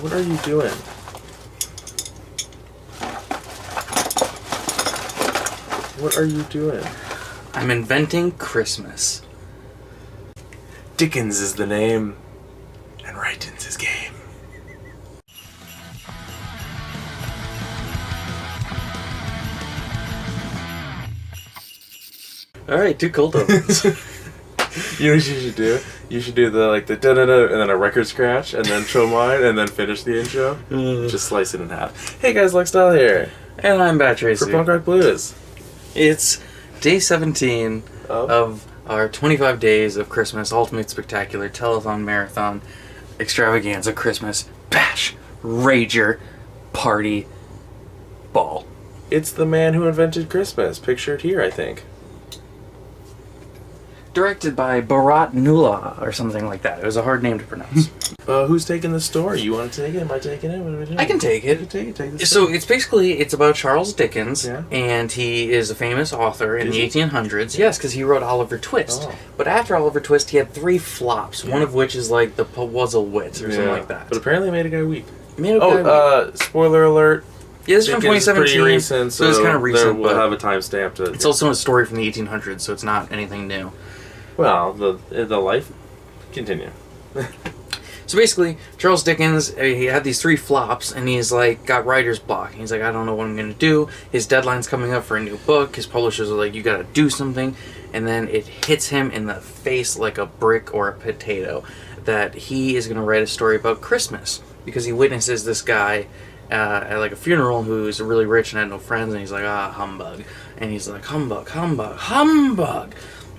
What are you doing? What are you doing? I'm inventing Christmas. Dickens is the name, and writing's his game. Alright, two cold opens. You know what you should do? You should do the da-da-da and then a record scratch and then show mine and then finish the intro. Just slice it in half. Hey guys, Lex Dahl here. And I'm Bat Tracy. For Punk Rock Blues. It's day 17 of our 25 days of Christmas Ultimate Spectacular Telethon Marathon Extravaganza Christmas Bash Rager Party Ball. It's the man who invented Christmas, pictured here, I think. Directed by Bharat Nula or something like that. It was a hard name to pronounce. Who's taking the story? You want to take it? Am I taking it? What are we doing? I can take it. You can take it. So it's about Charles Dickens, Yeah. and he is a famous author in Is the he? 1800s. Yes, because he wrote Oliver Twist. Oh. But after Oliver Twist, he had 3 flops. One of which is like the Puzzle Wits or something like that. But apparently made a guy weep. Spoiler alert. Yeah, this is from Dickens 2017. Pretty recent, so it's kind of recent. We'll but have a timestamp to. it's also a story from the 1800s, so it's not anything new. Well, the life. Continue. So basically, Charles Dickens, he had these 3 flops, and he's like, got writer's block. He's like, I don't know what I'm going to do. His deadline's coming up for a new book. His publishers are like, you got to do something. And then it hits him in the face like a brick or a potato that he is going to write a story about Christmas. Because he witnesses this guy at like a funeral who's really rich and had no friends, and he's like, humbug. And he's like, humbug, humbug, humbug.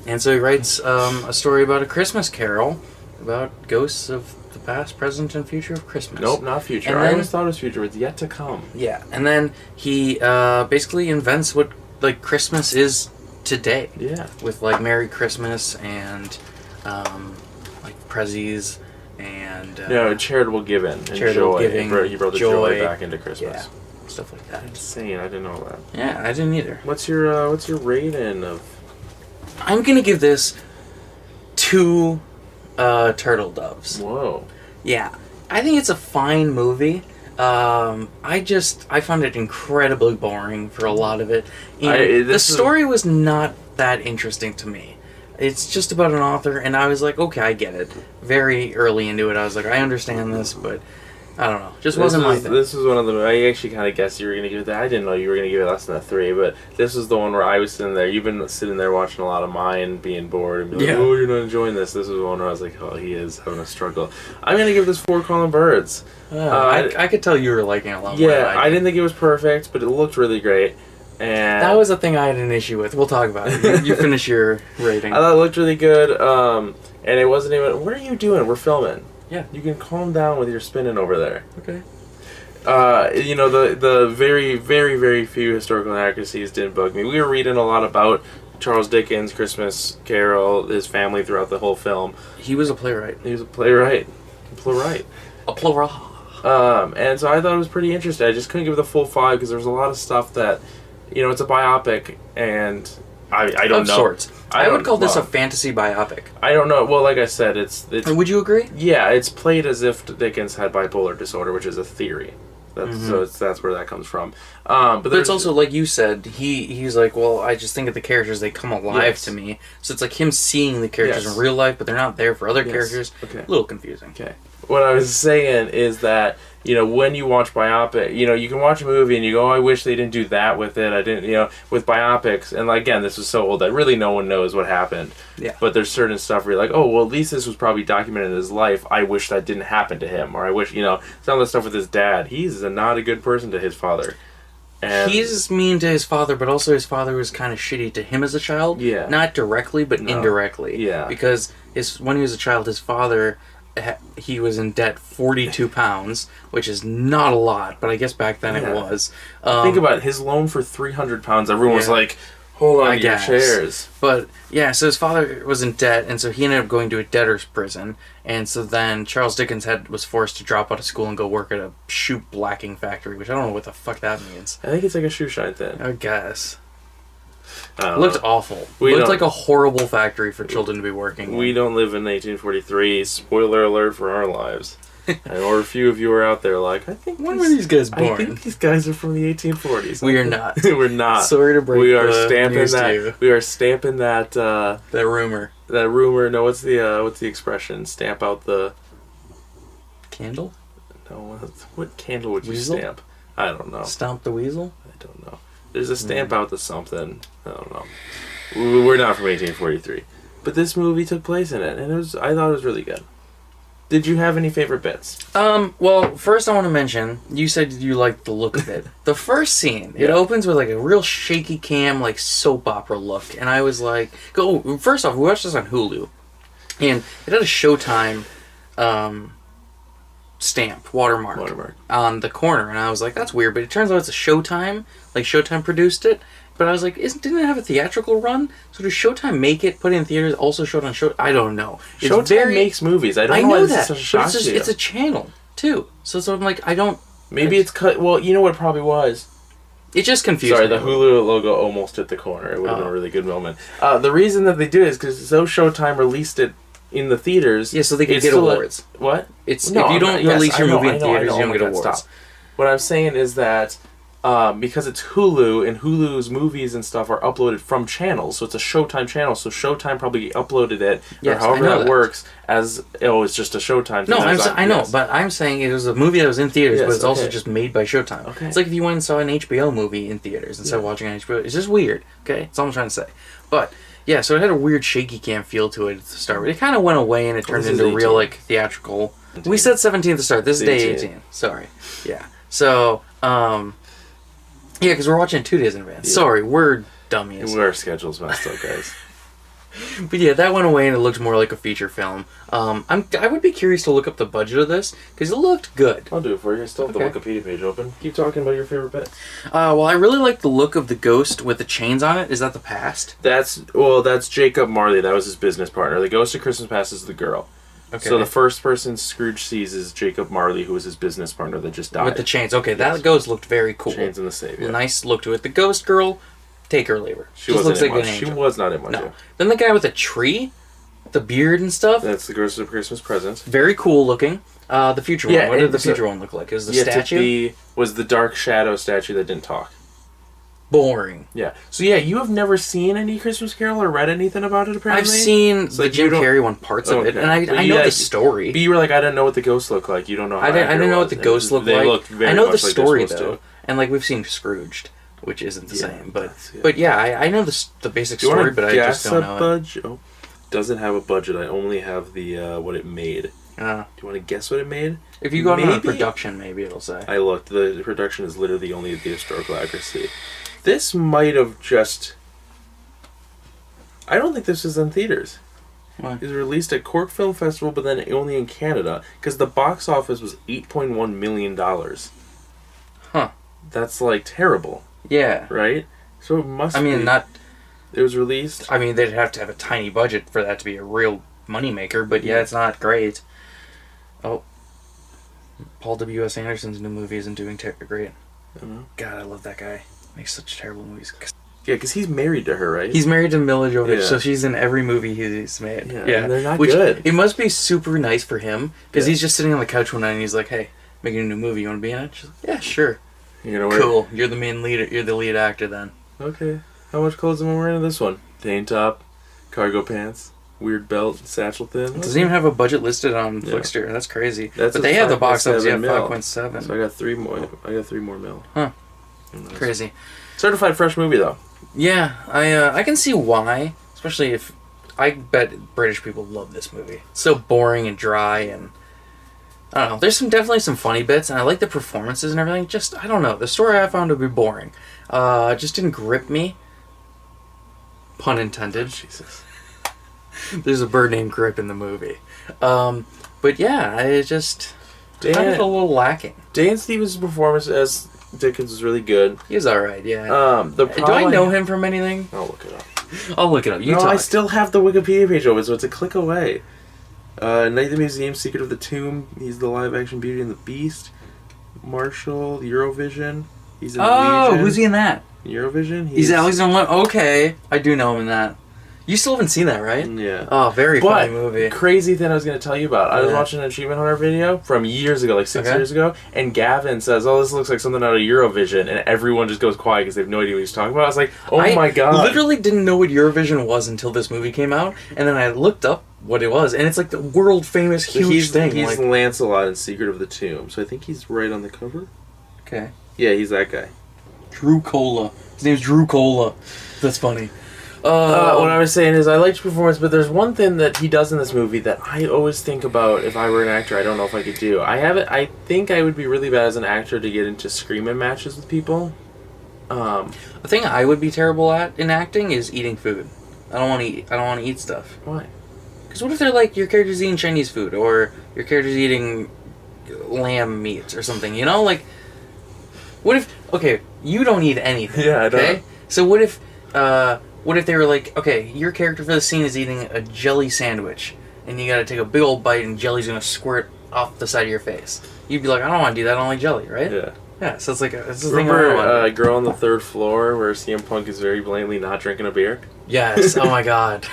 And so he writes a story about a Christmas carol about ghosts of the past, present, and future of Christmas. Nope, not future. And I then, always thought it was future. It's yet to come. Yeah, and then he basically invents what like Christmas is today. Yeah. With like Merry Christmas and like prezzies and charitable giving and charitable joy. giving, He brought the joy back into Christmas. Yeah, stuff like that. Insane. I didn't know that. Yeah, I didn't either. What's your rating of? I'm gonna give this 2 turtle doves. Whoa. Yeah, I think it's a fine movie. I found it incredibly boring for a lot of it. The story was not that interesting to me. It's just about an author, and I was like, okay, I get it. Very early into it, I was like, I understand this, but I don't know. Just wasn't my thing. This was one of the. I actually kind of guessed you were going to give it that. I didn't know you were going to give it less than a 3, but this was the one where I was sitting there. You've been sitting there watching a lot of mine, being bored, and being like, oh, you're not enjoying this. This was the one where I was like, oh, he is having a struggle. I'm going to give this 4 calling birds. I could tell you were liking it a lot more. Yeah, I didn't think it was perfect, but it looked really great. And that was the thing I had an issue with. We'll talk about it. You finish your rating. I thought it looked really good, and it wasn't even. What are you doing? We're filming. Yeah. You can calm down with your spinning over there. Okay. The very, very, very few historical inaccuracies didn't bug me. We were reading a lot about Charles Dickens' Christmas Carol, his family throughout the whole film. He was a playwright. He was a playwright. A playwright. And so I thought it was pretty interesting. I just couldn't give it the full 5 because there was a lot of stuff that, it's a biopic, and I don't know. Of sorts. I would call this a fantasy biopic. I don't know. Well, like I said, it's. Would you agree? Yeah, it's played as if Dickens had bipolar disorder, which is a theory. So that's where that comes from. But it's also, like you said, he's like, well, I just think of the characters, they come alive to me. So it's like him seeing the characters in real life, but they're not there for other characters. Okay. A little confusing. Okay. What I was saying is that, when you watch biopic, you can watch a movie and you go, oh, I wish they didn't do that with it. I didn't, with biopics. And again, this was so old that really no one knows what happened. Yeah. But there's certain stuff where you're like, oh, well, at least this was probably documented in his life. I wish that didn't happen to him. Or I wish, some of the stuff with his dad. He's not a good person to his father. And he's mean to his father, but also his father was kind of shitty to him as a child. Yeah. Not directly, but indirectly. Yeah. Because when he was a child, his father, he was in debt 42 pounds, which is not a lot, but I guess back then it was. Think about it. His loan for 300 pounds. Everyone was like, hold on to your chairs. But, so his father was in debt, and so he ended up going to a debtor's prison. And so then Charles Dickens was forced to drop out of school and go work at a shoe blacking factory, which I don't know what the fuck that means. I think it's like a shoe shine thing. I guess. It looked awful. It looked like a horrible factory for children to be working in. We don't live in 1843. Spoiler alert for our lives. Or a few of you are out there like, I think when were these guys born? I think these guys are from the 1840s. We are not. We're not. Sorry to break we are the stamping news that. to you. We are stamping that. That rumor. That rumor. No, what's the expression? Stamp out the candle. No, what candle would you Weasel? stamp? I don't know. Stomp the weasel. I don't know. There's a stamp out to something. I don't know. We're not from 1843, but this movie took place in it, and I thought it was really good. Did you have any favorite bits? Well, first I want to mention, you said you liked the look of it. The first scene, it opens with like a real shaky cam, like soap opera look. And I was like, first off, we watched this on Hulu. And it had a Showtime stamp, watermark on the corner. And I was like, that's weird. But it turns out it's a Showtime. Like Showtime produced it. But I was like, didn't it have a theatrical run? So does Showtime make it, put it in theaters, also show it on Show? I don't know. Showtime makes movies. I don't know why this is such a shock to you. It's a channel, too. So I'm like, I don't... Maybe it's cut... Well, you know what it probably was? It just confused me. Sorry, the Hulu logo almost hit the corner. It would have been a really good moment. The reason that they do it is because though Showtime released it in the theaters... Yeah, so they could get awards. What? If you don't release your movie in theaters, you don't get awards. Stop. What I'm saying is that... because it's Hulu, and Hulu's movies and stuff are uploaded from channels, so it's a Showtime channel, so Showtime probably uploaded it, or however that works, as, it's just a Showtime thing. No, I know, but I'm saying it was a movie that was in theaters, but it's also just made by Showtime. Okay. It's like if you went and saw an HBO movie in theaters instead of watching an HBO. It's just weird, okay? That's all I'm trying to say. But, yeah, so it had a weird shaky cam feel to it at the start, but it kind of went away, and it turned into real, like, theatrical... 18. We said 17 at the start. This is day 18. Sorry. Yeah. So, yeah, because we're watching it 2 days in advance. Yeah. Sorry, we're dummies. Our schedule's messed up, guys. But yeah, that went away and it looked more like a feature film. I would be curious to look up the budget of this, because it looked good. I'll do it for you. I still have the Wikipedia page open. Keep talking about your favorite bits. Well, I really like the look of the ghost with the chains on it. Is that the past? That's Jacob Marley. That was his business partner. The ghost of Christmas Past is the girl. Okay. So the first person Scrooge sees is Jacob Marley, who was his business partner that just died. With the chains. Okay, that ghost looked very cool. Chains in the safe, yeah. Nice look to it. The ghost girl, take her or leave her. She was not in much. No. Then the guy with the tree, the beard and stuff. That's the ghost of Christmas Present. Very cool looking. The future one. What did the future one look like? Is the statue? Was the dark shadow statue that didn't talk. Boring. Yeah. So yeah, you have never seen any Christmas Carol or read anything about it, apparently? I've seen the Jim Carrey one, parts of it, and I know the story. But you were like, I didn't know what the ghosts look like. You don't know how I didn't know what the ghosts look like. They looked very I know the much like story, though. And like we've seen Scrooged, which isn't the same. But yeah, I know the basic story, but I just don't know it. Oh, doesn't have a budget. I only have the what it made. Do you want to guess what it made? If you go on production, maybe it'll say. I looked. The production is literally only the historical accuracy. This might have just... I don't think this was in theaters. Why? It was released at Cork Film Festival, but then only in Canada, because the box office was $8.1 million. Huh. That's, like, terrible. Yeah. Right? So it must be... It was released... I mean, they'd have to have a tiny budget for that to be a real moneymaker, but yeah, it's not great. Oh. Paul W.S. Anderson's new movie isn't doing great. Mm-hmm. God, I love that guy. Makes such terrible movies. Yeah, because he's married to her, right? He's married to Mila Jovovich, so she's in every movie he's made. Yeah. And they're not good. It must be super nice for him, because he's just sitting on the couch one night and he's like, hey, making a new movie, you want to be in it? She's like, yeah, sure. Cool. You're the main lead. You're the lead actor then. Okay. How much clothes am I wearing in this one? Tank top, cargo pants, weird belt, satchel thin. It doesn't even have a budget listed on Flickster. That's crazy. But they have the box office. Yeah, 5.7. So I got 3 more. I got 3 more mil. Huh. Crazy. Certified fresh movie though. Yeah, I can see why, especially if I bet British people love this movie. It's so boring and dry, and I don't know. There's definitely some funny bits, and I like the performances and everything. Just I don't know. The story I found to be boring. Just didn't grip me. Pun intended. Oh, Jesus. There's a bird named Grip in the movie. But yeah, I just found it a little lacking. Dan Stevens' performance as Dickens is really good. He's alright, yeah. Do I know him from anything? I'll look it up. I'll look it up. I still have the Wikipedia page open, so it's a click away. Night at the Museum, Secret of the Tomb. He's the live-action Beauty and the Beast. Marshall, Eurovision. He's in Legion. Who's he in that? Eurovision? He's Alexander. Okay, I do know him in that. You still haven't seen that, right? Yeah. Oh, very funny movie. Crazy thing I was going to tell you about. I was watching an Achievement Hunter video from years ago, like 6 years ago, and Gavin says, "Oh, this looks like something out of Eurovision," and everyone just goes quiet because they have no idea what he's talking about. I was like, "Oh my god!" I literally didn't know what Eurovision was until this movie came out, and then I looked up what it was, and it's like the world famous huge thing. He's like, Lancelot in Secret of the Tomb, so I think he's right on the cover. Okay. Yeah, he's that guy. Drew Cola. His name's Drew Cola. That's funny. What I was saying is I liked his performance, but there's one thing that he does in this movie that I always think about if I were an actor. I don't know if I could do. I think I would be really bad as an actor to get into screaming matches with people. The thing I would be terrible at in acting is eating food. I don't want to eat stuff. Why? Because what if they're like your character's eating Chinese food or your character's eating lamb meat or something? You know, like what if you don't eat anything? Yeah, I don't. Okay, so what if they were like, okay, your character for the scene is eating a jelly sandwich, and you got to take a big old bite, and jelly's gonna squirt off the side of your face. You'd be like, I don't want to do that. I don't like jelly, right? Yeah. Yeah. So it's like it's the Remember Girl on the Third Floor, where CM Punk is very blatantly not drinking a beer? Yes. Oh my god.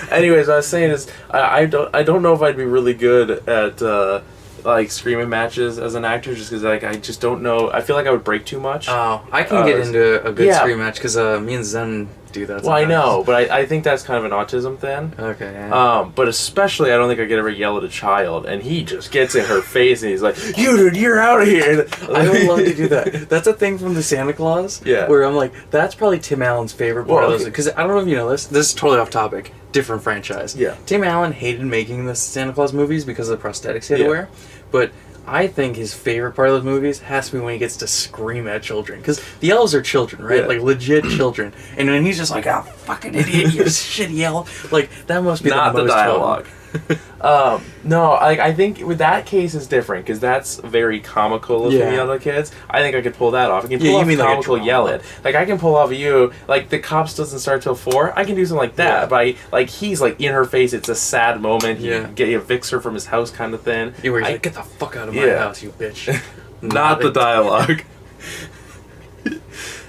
Anyways, what I was saying is I don't know if I'd be really good at like screaming matches as an actor, just because like I just don't know. I feel like I would break too much. Oh, I can get into a good scream match because me and Zen do that. Well, I know, but I think that's kind of an autism thing. Okay. Yeah. But especially, I don't think I could ever yell at a child, and he just gets in her face, and he's like, "You're out of here!" I would love to do that. That's a thing from the Santa Claus. Yeah. Where I'm like, that's probably Tim Allen's favorite part of those. Because I don't know if you know this. This is totally off topic. Different franchise. Yeah. Tim Allen hated making the Santa Claus movies because of the prosthetics he had to wear, but I think his favorite part of those movies has to be when he gets to scream at children. Because the elves are children, right? Yeah. Like, legit children. And then he's just like, ah, fucking idiot, you shitty elf. Like, that must be not the dialogue. No, I think with that case is different because that's very comical of me on the kids. I think I could pull that off. I can pull off comical yelling. Like I can pull off you. Like the cops doesn't start till 4. I can do something like that. But like he's like in her face. It's a sad moment. He evicts her from his house, kind of thing. Yeah, where he's like, get the fuck out of my house, you bitch. Not the dialogue.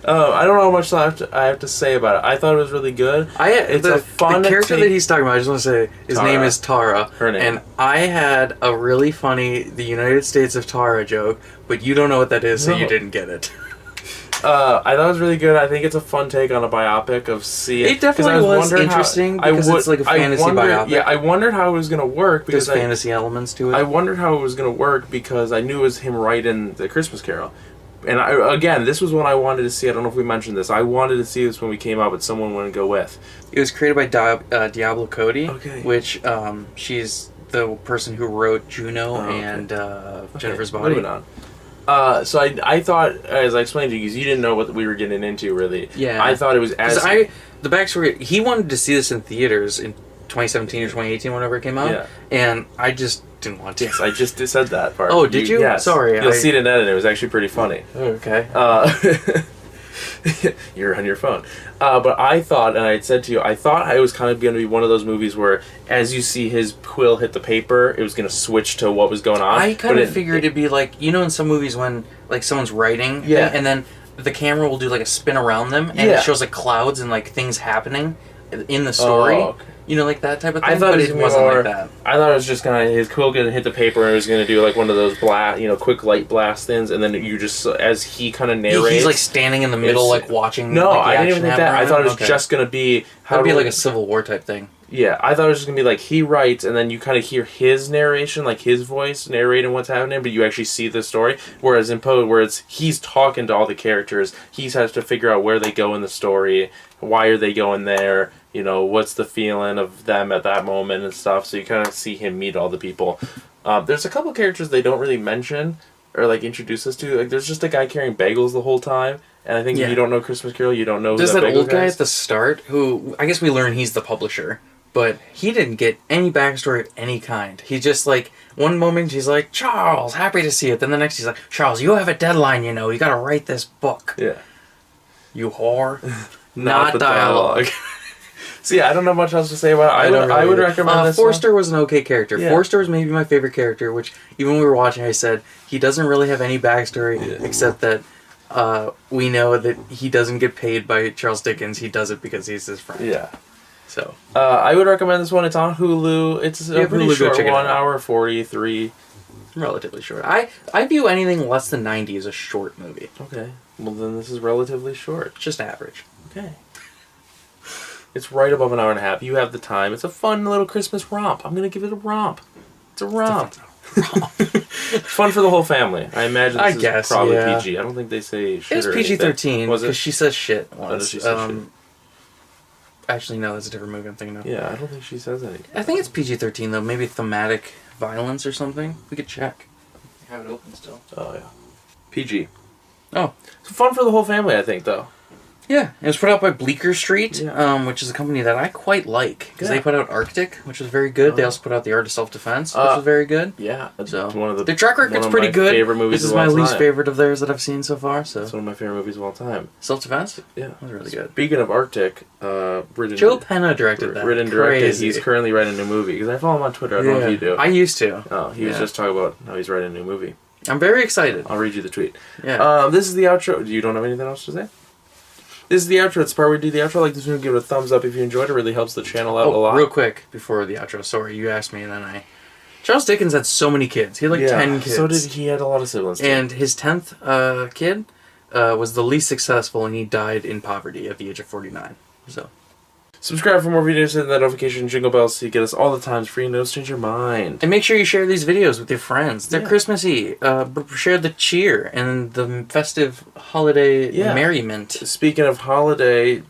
I don't know how much I have to say about it. I thought it was really good. It's a fun the character that he's talking about, I just want to say, his name is Tara. Her name. And I had a really funny The United States of Tara joke, but you don't know what that is, so you didn't get it. I thought it was really good. I think it's a fun take on a biopic of seeing. It definitely was interesting because it's like a fantasy biopic. Yeah, I wondered how it was going to work. Because there's fantasy elements to it. I wondered how it was going to work because I knew it was him writing The Christmas Carol. And again, this was one I wanted to see. I don't know if we mentioned this. I wanted to see this when we came out, but someone wouldn't go with. It was created by Diablo Cody, okay. Which she's the person who wrote Juno and Jennifer's Body. Moving on. So I thought, as I explained to you, because you didn't know what we were getting into, really. Yeah. I thought it was as... the backstory, he wanted to see this in theaters in 2017 or 2018, whenever it came out. Yeah. And I just didn't want to. Yes, I just said that part. Oh, did you? Yes. Sorry. You'll see it in edit. It was actually pretty funny. Okay. You're on your phone. But I thought, and I had said to you, I thought it was kind of going to be one of those movies where, as you see his quill hit the paper, it was going to switch to what was going on. I kind of figured it'd be like, you know, in some movies when like someone's writing, and then the camera will do like a spin around them, and it shows like clouds and like things happening in the story. Oh, okay. You know, like that type of thing. I thought it wasn't like that. I thought it was just kind of his quill going to hit the paper and it was going to do like one of those quick light blast things, and then you just, as he kind of narrates, he's like standing in the middle, like watching. No, like, I didn't even think that. I thought it was just going to be that'd be like a Civil War type thing. Yeah, I thought it was just going to be like he writes and then you kind of hear his narration, like his voice narrating what's happening, but you actually see the story. Whereas in Poe, where he's talking to all the characters, he has to figure out where they go in the story, why are they going there, you know, what's the feeling of them at that moment and stuff. So you kind of see him meet all the people. There's a couple characters they don't really mention or like introduce us to. Like there's just a guy carrying bagels the whole time. And I think if you don't know Christmas Carol, you don't know who There's that old guy is. at the start who, I guess we learn he's the publisher. But he didn't get any backstory of any kind. He just, like, one moment he's like, Charles, happy to see it. Then the next he's like, Charles, you have a deadline, you know. You gotta write this book. Yeah. You whore. Not the dialogue. So yeah, I don't know much else to say about it. I would recommend this Forrester was an okay character. Yeah. Forrester was maybe my favorite character, which even when we were watching, I said, he doesn't really have any backstory except that we know that he doesn't get paid by Charles Dickens. He does it because he's his friend. Yeah. So I would recommend this one. It's on Hulu. It's a pretty Hulu, short, check it 1 out. hour 43. relatively short. I view anything less than 90 as a short movie. Okay. Well, then this is relatively short. Just average. Okay. It's right above an hour and a half. You have the time. It's a fun little Christmas romp. I'm going to give it a romp. It's a romp. Fun for the whole family. I imagine this is probably PG. I don't think they say shit. It was PG-13 Was it? because she says shit once. Oh, does she say shit? Actually, no, that's a different movie I'm thinking of. Yeah, I don't think she says anything. I think it's PG-13 though. Maybe thematic violence or something. We could check. I have it open still. Oh, yeah. PG. Oh. It's fun for the whole family, I think, though. Yeah, it was put out by Bleecker Street, Yeah. which is a company that I quite like because Yeah. they put out Arctic, which was very good. They also put out The Art of Self-Defense, which was very good. Yeah, So one of the their track record's pretty good. Favorite movies This is of all my least time. favorite of theirs that I've seen so far. So It's one of my favorite movies of all time. Self-Defense, Yeah, that was really good. Speaking of Arctic, Joe Penna directed that. Written and directed. Crazy. He's currently writing a new movie because I follow him on Twitter. I don't know if you do. I used to. Oh, he was just talking about how he's writing a new movie. I'm very excited. I'll read you the tweet. Yeah. This is the outro. You don't have anything else to say? This is the outro. It's the part where we do the outro. Like this one, give it a thumbs up if you enjoyed it. It really helps the channel out a lot. Real quick before the outro. Sorry, you asked me and then I... Charles Dickens had so many kids. He had like 10 kids. So did he. Had a lot of siblings. Too. And his 10th kid was the least successful, and he died in poverty at the age of 49. So, Subscribe for more videos, hit that notification jingle bell so you get us all the times free and no change your mind. and make sure you share these videos with your friends. They're Yeah. Christmassy. Share the cheer and the festive holiday merriment. Speaking of holiday,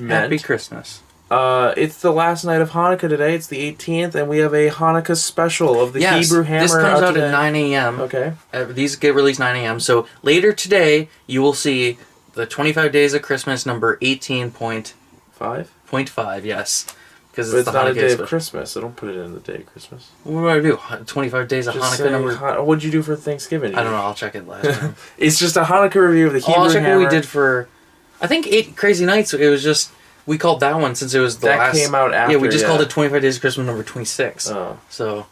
Happy Christmas. it's the last night of Hanukkah today. It's the 18th, and we have a Hanukkah special of the Hebrew Hammer. This comes out today. at 9 a.m. Okay. These get released 9 a.m. So later today, you will see the 25 Days of Christmas number 18.5. 5? Yes. Because But it's it's the not a Hanukkah day of special. Christmas, so don't put it in the day of Christmas. What do I do? 25 Days of Just Hanukkah say number... what'd you do for Thanksgiving? I don't know. I'll check it last time. It's just a Hanukkah review of the Hebrew I'll check Hammer. what we did for... I think 8 Crazy Nights. It was just... We called that one since it was the That last... came out after, Yeah, we just called it 25 Days of Christmas number 26. Oh. So,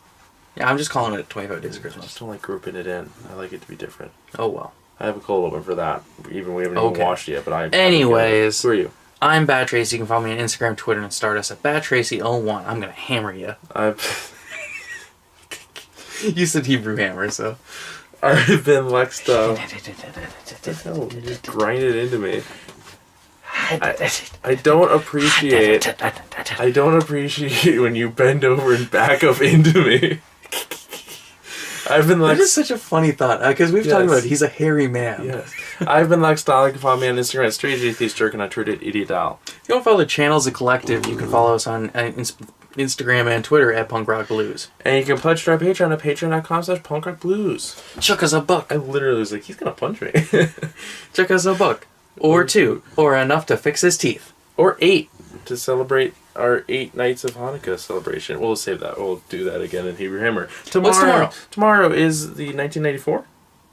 yeah, I'm just calling it 25 Days of I Christmas. just don't like grouping it in. I like it to be different. Oh, well. I have a cold open for that. Even we haven't even watched it yet, but I... Anyways. Who are you? I'm Bad Tracy. You can follow me on Instagram, Twitter, and Stardust at BadTracy01. I'm going to hammer you. You said Hebrew hammer, so... I've been Lex Dove. You just grind it into me. I don't appreciate when you bend over and back up into me. I've been That Lex. is such a funny thought, because we've talked about he's a hairy man. Yes. I've been Lex Dahl. You can follow me on Instagram at StrangeAtheistJerk and on Twitter at IdiotDal. If you want to follow the channel as a collective, you can follow us on Instagram and Twitter at Punk Rock Blues. And you can pledge to our Patreon at patreon.com/punkrockblues. Chuck us a buck. I literally was like, he's gonna punch me. Chuck us a buck. Or 2. Or enough to fix his teeth. Or 8 to celebrate our 8 nights of Hanukkah celebration. We'll save that. We'll do that again in Hebrew Hammer. What's tomorrow? Tomorrow is the 1994?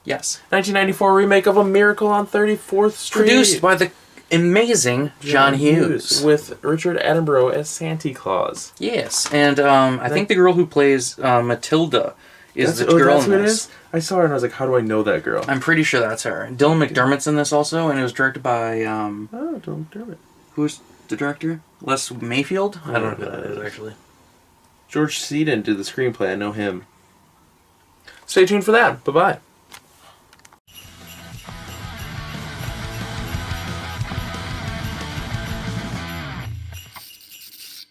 Yes. 1994 remake of A Miracle on 34th Street. Produced by the amazing John Hughes. With Richard Attenborough as Santa Claus. Yes. And I think the girl who plays Matilda is the girl that's in who it this. is? I saw her and I was like, how do I know that girl? I'm pretty sure that's her. Dylan McDermott's in this also, and it was directed by... Oh, Dylan McDermott. Who's the director? Les Mayfield? I don't know who that is, actually. George Seaton did the screenplay. I know him. Stay tuned for that. Bye-bye.